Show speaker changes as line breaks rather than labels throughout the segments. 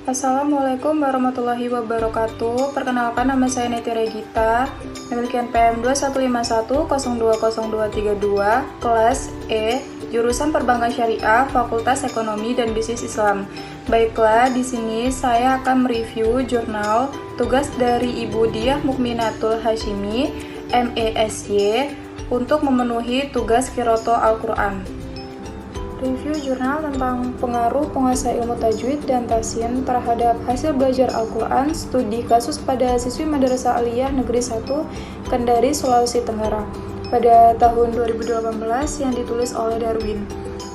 Assalamualaikum warahmatullahi wabarakatuh. Perkenalkan, nama saya Neti Regita, demikian PM 2151020232, kelas E, jurusan Perbankan Syariah, Fakultas Ekonomi dan Bisnis Islam. Baiklah, di sini saya akan mereview jurnal tugas dari Ibu Diah Mukminatul Hasyimi, MESY, untuk memenuhi tugas Qiraatul Al-Quran. Review jurnal tentang pengaruh penguasaan ilmu tajwid dan tasin terhadap hasil belajar Al-Quran, studi kasus pada siswi Madrasah Aliyah Negeri 1, Kendari, Sulawesi Tenggara, pada tahun 2018 yang ditulis oleh Darwin.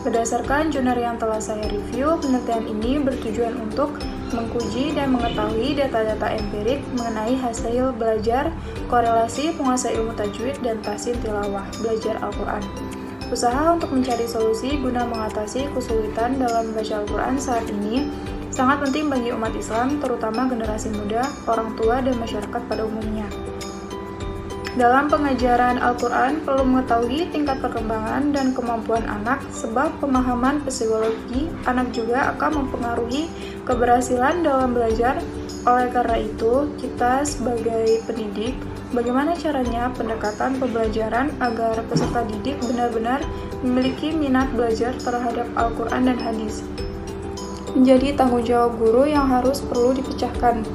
Berdasarkan jurnal yang telah saya review, penelitian ini bertujuan untuk mengkaji dan mengetahui data-data empirik mengenai hasil belajar, korelasi penguasaan ilmu tajwid dan tasin tilawah belajar Al-Quran. Usaha untuk mencari solusi guna mengatasi kesulitan dalam membaca Al-Quran saat ini sangat penting bagi umat Islam, terutama generasi muda, orang tua, dan masyarakat pada umumnya. Dalam pengajaran Al-Quran perlu mengetahui tingkat perkembangan dan kemampuan anak, sebab pemahaman psikologi anak juga akan mempengaruhi keberhasilan dalam belajar. Oleh karena itu, kita sebagai pendidik, bagaimana caranya pendekatan pembelajaran agar peserta didik benar-benar memiliki minat belajar terhadap Al-Quran dan hadis? Menjadi tanggung jawab guru yang harus perlu dipecahkan.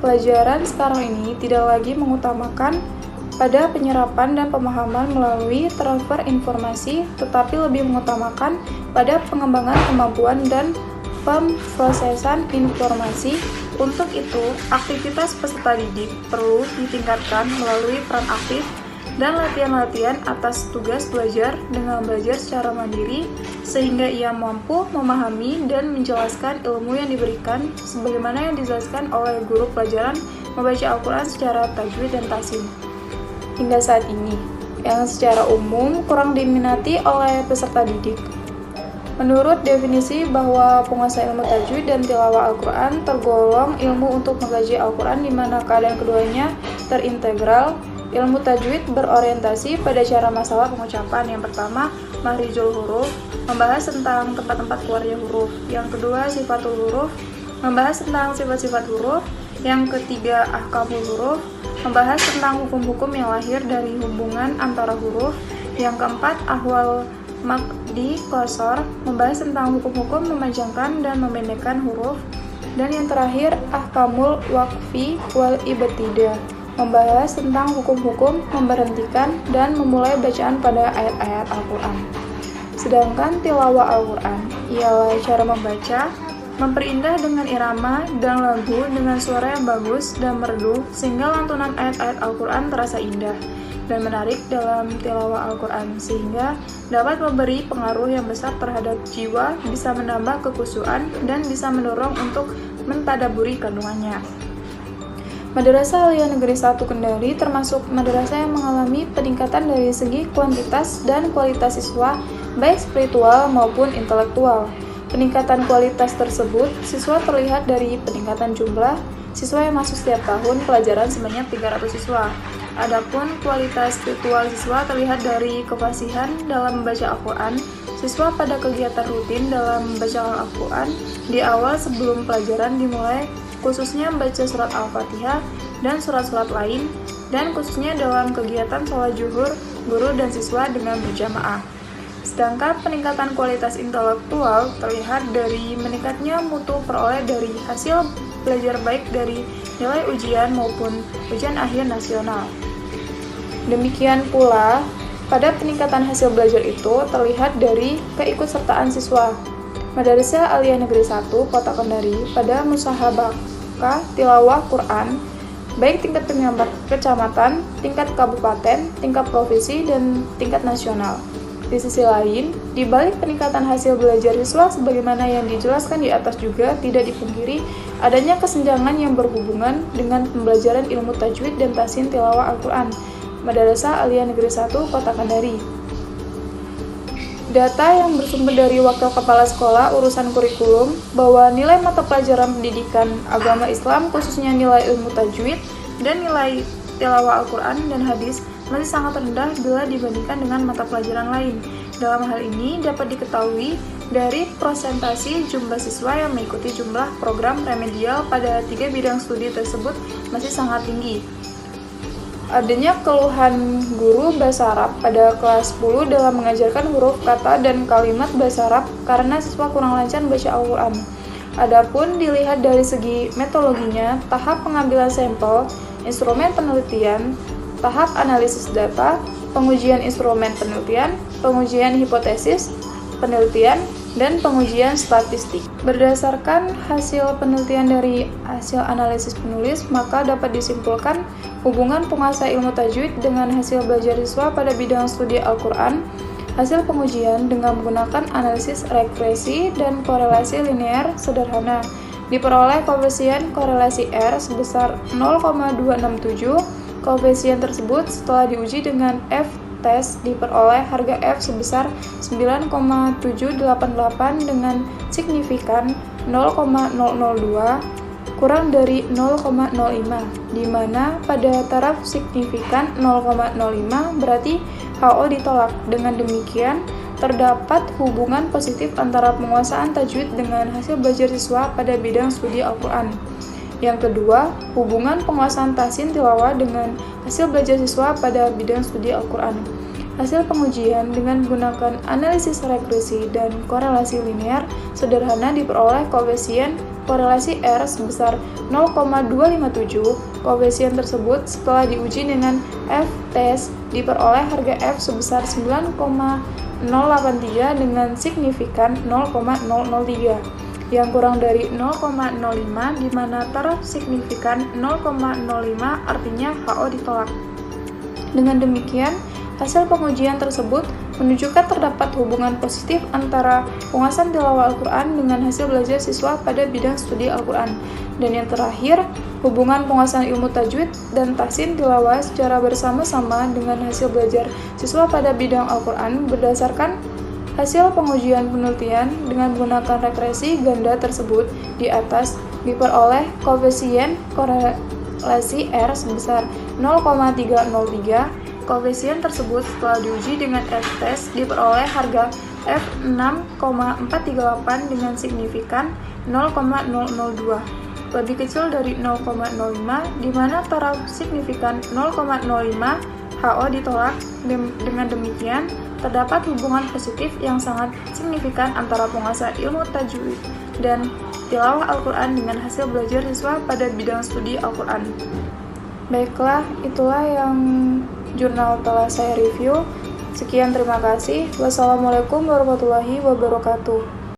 Pelajaran sekarang ini tidak lagi mengutamakan pada penyerapan dan pemahaman melalui transfer informasi, tetapi lebih mengutamakan pada pengembangan kemampuan dan pemrosesan informasi. Untuk itu, aktivitas peserta didik perlu ditingkatkan melalui peran aktif dan latihan-latihan atas tugas belajar dengan belajar secara mandiri, sehingga ia mampu memahami dan menjelaskan ilmu yang diberikan sebagaimana yang dijelaskan oleh guru pelajaran membaca Al-Quran secara tajwid dan tasin. Hingga saat ini, yang secara umum kurang diminati oleh peserta didik. Menurut definisi bahwa penguasaan ilmu tajwid dan tilawah Al-Quran tergolong ilmu untuk mengkaji Al-Quran di mana keadaan keduanya terintegral. Ilmu tajwid berorientasi pada cara masalah pengucapan. Yang pertama, mahrijul huruf, membahas tentang tempat-tempat keluarnya huruf. Yang kedua, sifatul huruf, membahas tentang sifat-sifat huruf. Yang ketiga, ahkamul huruf, membahas tentang hukum-hukum yang lahir dari hubungan antara huruf. Yang keempat, ahwal Maqdi Qasar, membahas tentang hukum-hukum memanjangkan dan memendekkan huruf. Dan yang terakhir, Ahkamul Waqfi wal Ibtida, membahas tentang hukum-hukum memberhentikan dan memulai bacaan pada ayat-ayat Al-Quran. Sedangkan tilawah Al-Quran ialah cara membaca, memperindah dengan irama dan lagu dengan suara yang bagus dan merdu sehingga lantunan ayat-ayat Al-Quran terasa indah dan menarik dalam tilawah Al-Quran, sehingga dapat memberi pengaruh yang besar terhadap jiwa, bisa menambah kekhusyuan, dan bisa mendorong untuk mentadaburi kandungannya. Madrasah Aliyah Negeri 1 Kendari termasuk madrasah yang mengalami peningkatan dari segi kuantitas dan kualitas siswa, baik spiritual maupun intelektual. Peningkatan kualitas tersebut, siswa terlihat dari peningkatan jumlah siswa yang masuk setiap tahun pelajaran sebanyak 300 siswa. Adapun kualitas spiritual siswa terlihat dari kefasihan dalam membaca Al-Quran. Siswa pada kegiatan rutin dalam membaca Al-Quran di awal sebelum pelajaran dimulai, khususnya membaca surat Al-Fatihah dan surat-surat lain, dan khususnya dalam kegiatan sholat zuhur, guru dan siswa dengan berjamaah. Sedangkan peningkatan kualitas intelektual terlihat dari meningkatnya mutu peroleh dari hasil belajar baik dari nilai ujian maupun ujian akhir nasional. Demikian pula, pada peningkatan hasil belajar itu terlihat dari keikutsertaan siswa Madrasah Aliyah Negeri 1 Kota Kendari pada musabaqah tilawah Quran, baik tingkat kecamatan, tingkat kabupaten, tingkat provinsi, dan tingkat nasional. Di sisi lain, di balik peningkatan hasil belajar siswa sebagaimana yang dijelaskan di atas juga tidak dipungkiri adanya kesenjangan yang berhubungan dengan pembelajaran ilmu tajwid dan tasin tilawah Al-Quran. Madrasah Aliyah Negeri 1 Kota Kendari. Data yang bersumber dari Wakil Kepala Sekolah Urusan Kurikulum bahwa nilai mata pelajaran pendidikan agama Islam khususnya nilai ilmu tajwid dan nilai tilawah Al-Quran dan hadis masih sangat rendah bila dibandingkan dengan mata pelajaran lain. Dalam hal ini dapat diketahui Dari persentase jumlah siswa yang mengikuti jumlah program remedial pada 3 bidang studi tersebut masih sangat tinggi. Adanya keluhan guru bahasa Arab pada kelas 10 dalam mengajarkan huruf, kata, dan kalimat bahasa Arab karena siswa kurang lancar baca Al-Quran. Adapun dilihat dari segi metodologinya, tahap pengambilan sampel, instrumen penelitian, tahap analisis data, pengujian instrumen penelitian, pengujian hipotesis penelitian, dan pengujian statistik. Berdasarkan hasil penelitian dari hasil analisis penulis, maka dapat disimpulkan hubungan penguasaan ilmu tajwid dengan hasil belajar siswa pada bidang studi Al-Quran. Hasil pengujian dengan menggunakan analisis regresi dan korelasi linear sederhana diperoleh koefisien korelasi R sebesar 0,267. Koefisien tersebut setelah diuji dengan F-tes diperoleh harga F sebesar 9,788 dengan signifikan 0,002 kurang dari 0,05, di mana pada taraf signifikan 0,05 berarti HO ditolak. Dengan demikian, terdapat hubungan positif antara penguasaan tajwid dengan hasil belajar siswa pada bidang studi Al-Quran. Yang kedua, hubungan penguasaan tahsin tilawah dengan hasil belajar siswa pada bidang studi Al-Quran. Hasil pengujian dengan menggunakan analisis regresi dan korelasi linear sederhana diperoleh koefisien korelasi R sebesar 0,257. Koefisien tersebut setelah diuji dengan F-tes diperoleh harga F sebesar 9,083 dengan signifikan 0,003 yang kurang dari 0,05, di mana taraf signifikan 0,05 artinya HO ditolak. Dengan demikian, hasil pengujian tersebut menunjukkan terdapat hubungan positif antara penguasaan tilawah Al-Quran dengan hasil belajar siswa pada bidang studi Al-Quran. Dan yang terakhir, hubungan penguasaan ilmu tajwid dan tahsin tilawah secara bersama-sama dengan hasil belajar siswa pada bidang Al-Quran berdasarkan hasil pengujian penelitian dengan menggunakan regresi ganda tersebut di atas diperoleh koefisien korelasi R sebesar 0,303. Koefisien tersebut setelah diuji dengan F-tes diperoleh harga F 6,438 dengan signifikan 0,002, lebih kecil dari 0,05, di mana taraf signifikan 0,05 HO ditolak. Dengan demikian, terdapat hubungan positif yang sangat signifikan antara penguasaan ilmu tajwid dan tilawah Al-Quran dengan hasil belajar siswa pada bidang studi Al-Quran. Baiklah, itulah yang jurnal telah saya review. Sekian, terima kasih. Wassalamualaikum warahmatullahi wabarakatuh.